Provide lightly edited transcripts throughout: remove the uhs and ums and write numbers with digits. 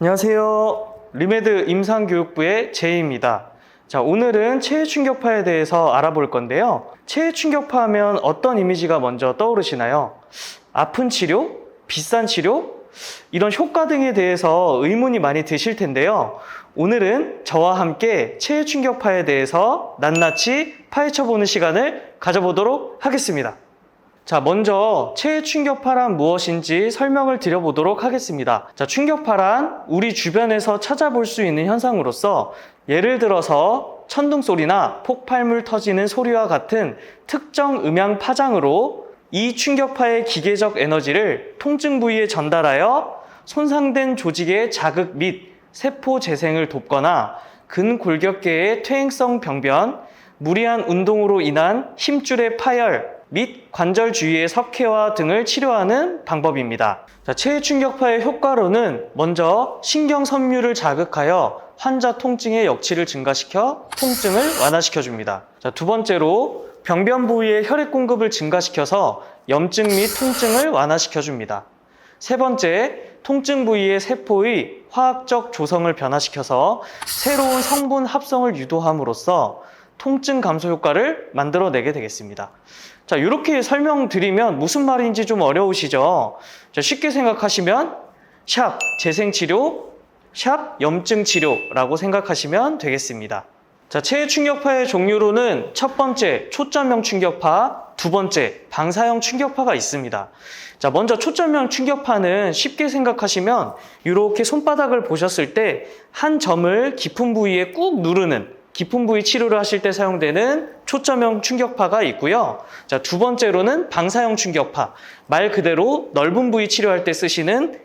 안녕하세요. 리메드 임상교육부의 제이입니다. 자, 오늘은 체해 충격파에 대해서 알아볼 건데요. 체해 충격파 하면 어떤 이미지가 먼저 떠오르시나요? 아픈 치료? 비싼 치료? 이런 효과 등에 대해서 의문이 많이 드실 텐데요. 오늘은 저와 함께 체해 충격파에 대해서 낱낱이 파헤쳐보는 시간을 가져보도록 하겠습니다. 자, 먼저 체해 충격파란 무엇인지 설명을 드려보도록 하겠습니다. 자, 충격파란 우리 주변에서 찾아볼 수 있는 현상으로서 예를 들어서 천둥 소리나 폭발물 터지는 소리와 같은 특정 음향 파장으로 이 충격파의 기계적 에너지를 통증 부위에 전달하여 손상된 조직의 자극 및 세포 재생을 돕거나 근골격계의 퇴행성 병변, 무리한 운동으로 인한 힘줄의 파열 및 관절 주위의 석회화 등을 치료하는 방법입니다. 자, 체해 충격파의 효과로는 먼저 신경 섬유를 자극하여 환자 통증의 역치를 증가시켜 통증을 완화시켜줍니다. 자, 두 번째로 병변 부위의 혈액 공급을 증가시켜서 염증 및 통증을 완화시켜줍니다. 세 번째, 통증 부위의 세포의 화학적 조성을 변화시켜서 새로운 성분 합성을 유도함으로써 통증 감소 효과를 만들어내게 되겠습니다. 자, 이렇게 설명드리면 무슨 말인지 좀 어려우시죠? 자, 쉽게 생각하시면 샵 재생치료, 샵 염증치료라고 생각하시면 되겠습니다. 자, 체해 충격파의 종류로는 첫 번째 초점형 충격파, 두 번째 방사형 충격파가 있습니다. 자, 먼저 초점형 충격파는 쉽게 생각하시면 이렇게 손바닥을 보셨을 때 한 점을 깊은 부위에 꾹 누르는 깊은 부위 치료를 하실 때 사용되는 초점형 충격파가 있고요. 자, 두 번째로는 방사형 충격파. 말 그대로 넓은 부위 치료할 때 쓰시는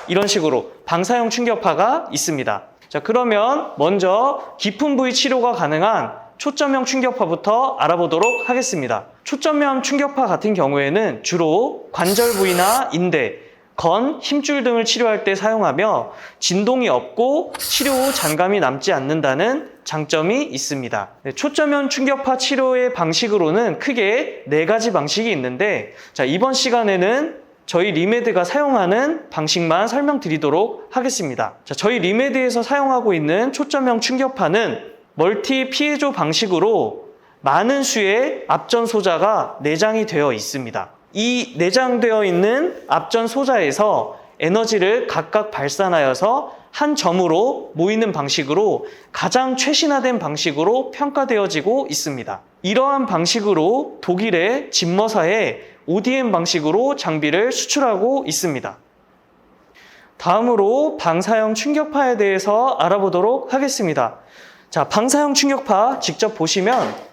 이런 식으로 방사형 충격파가 있습니다. 자, 그러면 먼저 깊은 부위 치료가 가능한 초점형 충격파부터 알아보도록 하겠습니다. 초점형 충격파 같은 경우에는 주로 관절 부위나 인대, 건, 힘줄 등을 치료할 때 사용하며 진동이 없고 치료 후 잔감이 남지 않는다는 장점이 있습니다. 초점형 충격파 치료의 방식으로는 크게 4가지 방식이 있는데, 자, 이번 시간에는 저희 리메드가 사용하는 방식만 설명드리도록 하겠습니다. 자, 저희 리메드에서 사용하고 있는 초점형 충격파는 멀티 피에조 방식으로 많은 수의 앞전 소자가 내장이 되어 있습니다. 이 내장되어 있는 앞전 소자에서 에너지를 각각 발산하여서 한 점으로 모이는 방식으로 가장 최신화된 방식으로 평가되어지고 있습니다. 이러한 방식으로 독일의 진머사에 ODM 방식으로 장비를 수출하고 있습니다. 다음으로 방사형 충격파에 대해서 알아보도록 하겠습니다. 자, 방사형 충격파 직접 보시면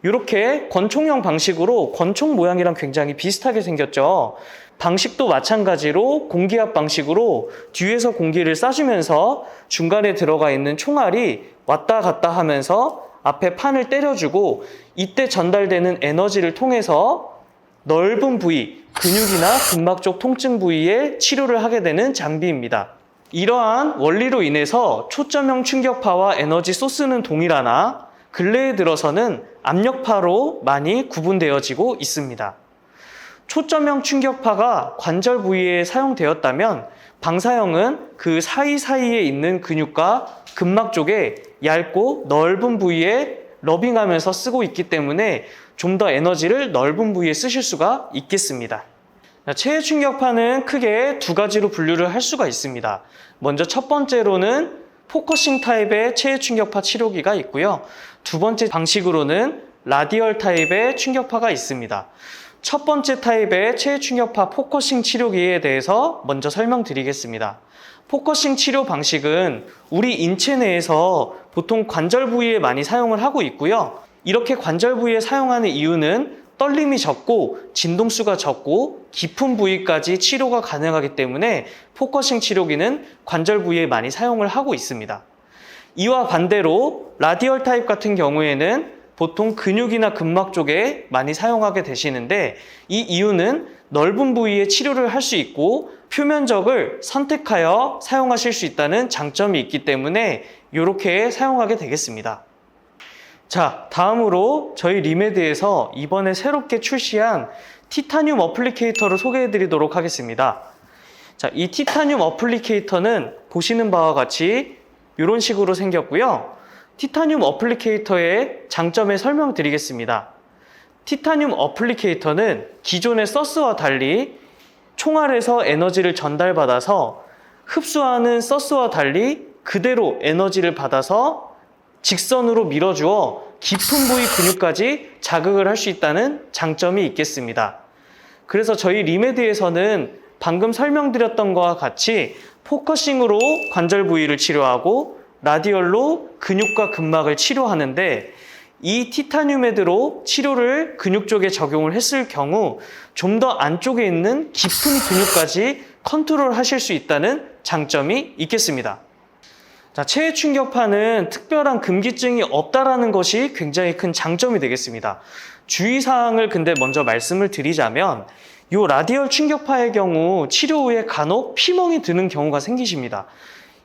이렇게 권총형 방식으로 권총 모양이랑 굉장히 비슷하게 생겼죠. 방식도 마찬가지로 공기압 방식으로 뒤에서 공기를 쏴주면서 중간에 들어가 있는 총알이 왔다 갔다 하면서 앞에 판을 때려주고 이때 전달되는 에너지를 통해서 넓은 부위, 근육이나 근막 쪽 통증 부위에 치료를 하게 되는 장비입니다. 이러한 원리로 인해서 초점형 충격파와 에너지 소스는 동일하나 근래에 들어서는 압력파로 많이 구분되어지고 있습니다. 초점형 충격파가 관절 부위에 사용되었다면 방사형은 그 사이사이에 있는 근육과 근막 쪽에 얇고 넓은 부위에 러빙하면서 쓰고 있기 때문에 좀 더 에너지를 넓은 부위에 쓰실 수가 있겠습니다. 체해 충격파는 크게 2가지로 분류를 할 수가 있습니다. 먼저 첫 번째로는 포커싱 타입의 체해 충격파 치료기가 있고요. 두 번째 방식으로는 라디얼 타입의 충격파가 있습니다. 첫 번째 타입의 체해 충격파 포커싱 치료기에 대해서 먼저 설명드리겠습니다. 포커싱 치료 방식은 우리 인체 내에서 보통 관절 부위에 많이 사용을 하고 있고요. 이렇게 관절 부위에 사용하는 이유는 떨림이 적고 진동수가 적고 깊은 부위까지 치료가 가능하기 때문에 포커싱 치료기는 관절 부위에 많이 사용을 하고 있습니다. 이와 반대로 라디얼 타입 같은 경우에는 보통 근육이나 근막 쪽에 많이 사용하게 되시는데 이 이유는 넓은 부위에 치료를 할 수 있고 표면적을 선택하여 사용하실 수 있다는 장점이 있기 때문에 이렇게 사용하게 되겠습니다. 자, 다음으로 저희 리메드에서 이번에 새롭게 출시한 티타늄 어플리케이터를 소개해 드리도록 하겠습니다. 자, 이 티타늄 어플리케이터는 보시는 바와 같이 이런 식으로 생겼고요. 티타늄 어플리케이터의 장점을 설명드리겠습니다. 티타늄 어플리케이터는 기존의 서스와 달리 총알에서 에너지를 전달받아서 흡수하는 서스와 달리 그대로 에너지를 받아서 직선으로 밀어주어 깊은 부위 근육까지 자극을 할 수 있다는 장점이 있겠습니다. 그래서 저희 리메드에서는 방금 설명드렸던 것과 같이 포커싱으로 관절 부위를 치료하고 라디얼로 근육과 근막을 치료하는데, 이 티타늄 헤드로 치료를 근육 쪽에 적용을 했을 경우 좀 더 안쪽에 있는 깊은 근육까지 컨트롤 하실 수 있다는 장점이 있겠습니다. 자, 체해 충격파는 특별한 금기증이 없다라는 것이 굉장히 큰 장점이 되겠습니다. 주의사항을 근데 먼저 말씀을 드리자면, 이 라디얼 충격파의 경우 치료 후에 간혹 피멍이 드는 경우가 생기십니다.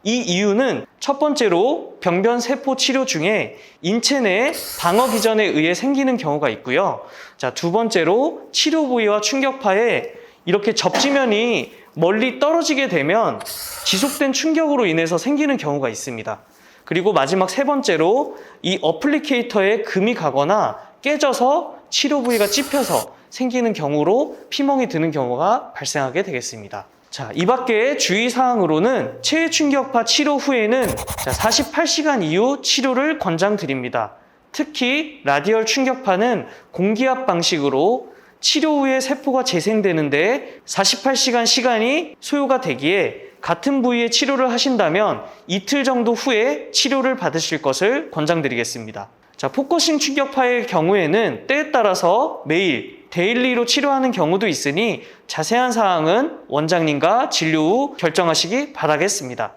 이 이유는 첫 번째로 병변 세포 치료 중에 인체 내 방어 기전에 의해 생기는 경우가 있고요. 자, 두 번째로 치료 부위와 충격파에 이렇게 접지면이 멀리 떨어지게 되면 지속된 충격으로 인해서 생기는 경우가 있습니다. 그리고 마지막 세 번째로 이 어플리케이터에 금이 가거나 깨져서 치료 부위가 찝혀서 생기는 경우로 피멍이 드는 경우가 발생하게 되겠습니다. 자, 이 밖에 주의사항으로는 체해 충격파 치료 후에는 48시간 이후 치료를 권장드립니다. 특히 라디얼 충격파는 공기압 방식으로 치료 후에 세포가 재생되는데 48시간 시간이 소요가 되기에 같은 부위의 치료를 하신다면 이틀 정도 후에 치료를 받으실 것을 권장드리겠습니다. 자, 포커싱 충격파의 경우에는 때에 따라서 매일 데일리로 치료하는 경우도 있으니 자세한 사항은 원장님과 진료 후 결정하시기 바라겠습니다.